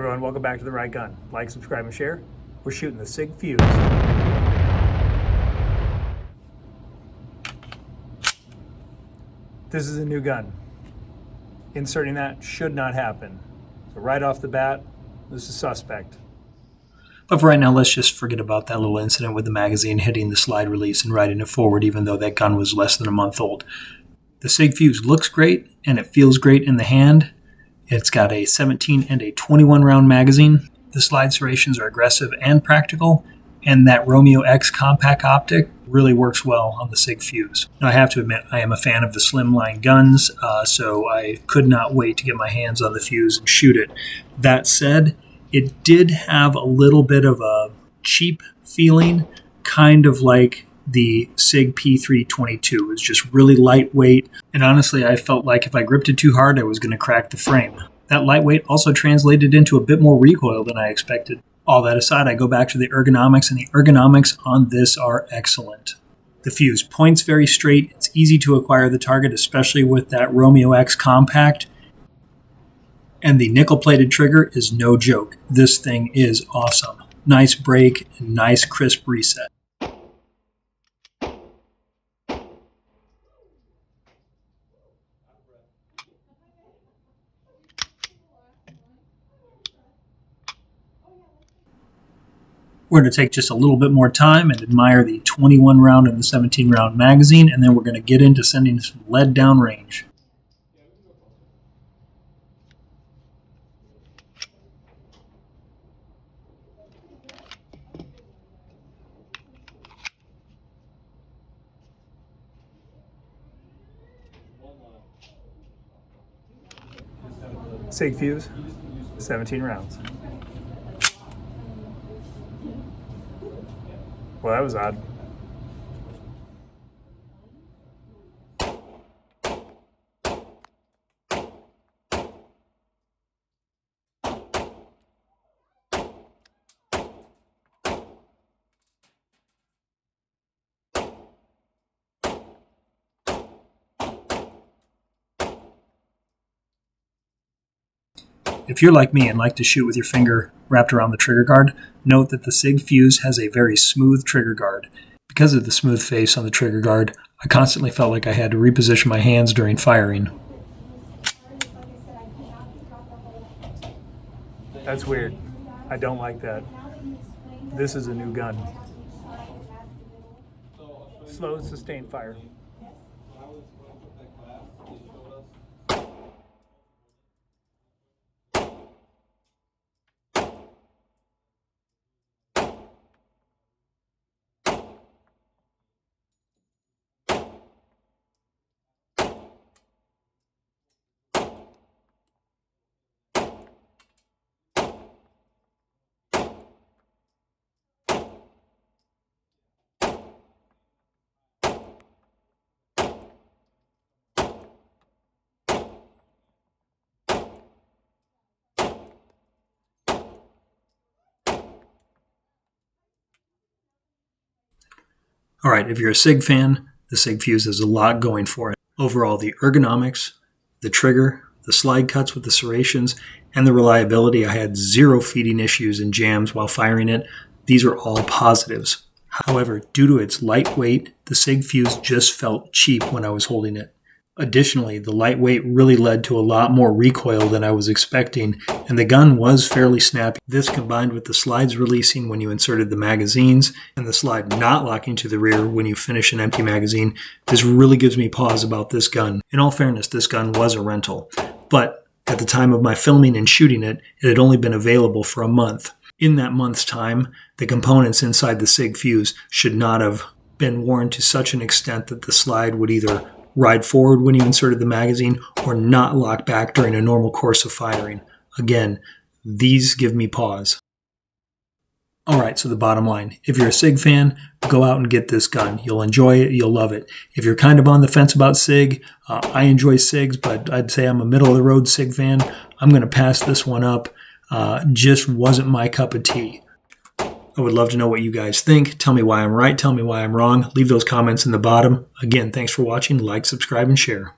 everyone, welcome back to The Right Gun. Like, subscribe, and share. We're shooting the Sig Fuse. This is a new gun. Inserting that should not happen. So right off the bat, this is suspect. But for right now, let's just forget about that little incident with the magazine hitting the slide release and riding it forward, even though that gun was less than a month old. The Sig Fuse looks great, and it feels great in the hand. It's got a 17 and a 21 round magazine. The slide serrations are aggressive and practical, and that Romeo X compact optic really works well on the Sig Fuse. Now, I have to admit, I am a fan of the slimline guns, so I could not wait to get my hands on the Fuse and shoot it. That said, it did have a little bit of a cheap feeling, kind of like the Sig P322. It's just really lightweight, and honestly, I felt like if I gripped it too hard, I was going to crack the frame. That lightweight also translated into a bit more recoil than I expected. All that aside, I go back to the ergonomics, and the ergonomics on this are excellent. The Fuse points very straight. It's easy to acquire the target, especially with that Romeo X compact. And the nickel-plated trigger is no joke. This thing is awesome. Nice break and nice crisp reset. We're going to take just a little bit more time and admire the 21 round and the 17 round magazine, and then we're going to get into sending some lead down range. Sig Fuse, 17 rounds. Well, that was odd. If you're like me and like to shoot with your finger wrapped around the trigger guard, note that the Sig Fuse has a very smooth trigger guard. Because of the smooth face on the trigger guard, I constantly felt like I had to reposition my hands during firing. That's weird. I don't like that. This is a new gun. Slow, sustained fire. All right, if you're a Sig fan, the Sig Fuse has a lot going for it. Overall, the ergonomics, the trigger, the slide cuts with the serrations, and the reliability, I had zero feeding issues and jams while firing it. These are all positives. However, due to its lightweight, the Sig Fuse just felt cheap when I was holding it. Additionally, the lightweight really led to a lot more recoil than I was expecting, and the gun was fairly snappy. This combined with the slides releasing when you inserted the magazines and the slide not locking to the rear when you finish an empty magazine, this really gives me pause about this gun. In all fairness, this gun was a rental, but at the time of my filming and shooting it, it had only been available for a month. In that month's time, the components inside the Sig Fuse should not have been worn to such an extent that the slide would either ride forward when you inserted the magazine or not lock back during a normal course of firing. Again, these give me pause. Alright, so the bottom line. If you're a Sig fan, go out and get this gun. You'll enjoy it, you'll love it. If you're kind of on the fence about Sig, I enjoy Sigs, but I'd say I'm a middle-of-the-road Sig fan. I'm going to pass this one up. Just wasn't my cup of tea. I would love to know what you guys think. Tell me why I'm right. Tell me why I'm wrong. Leave those comments in the bottom. Again, thanks for watching. Like, subscribe, and share.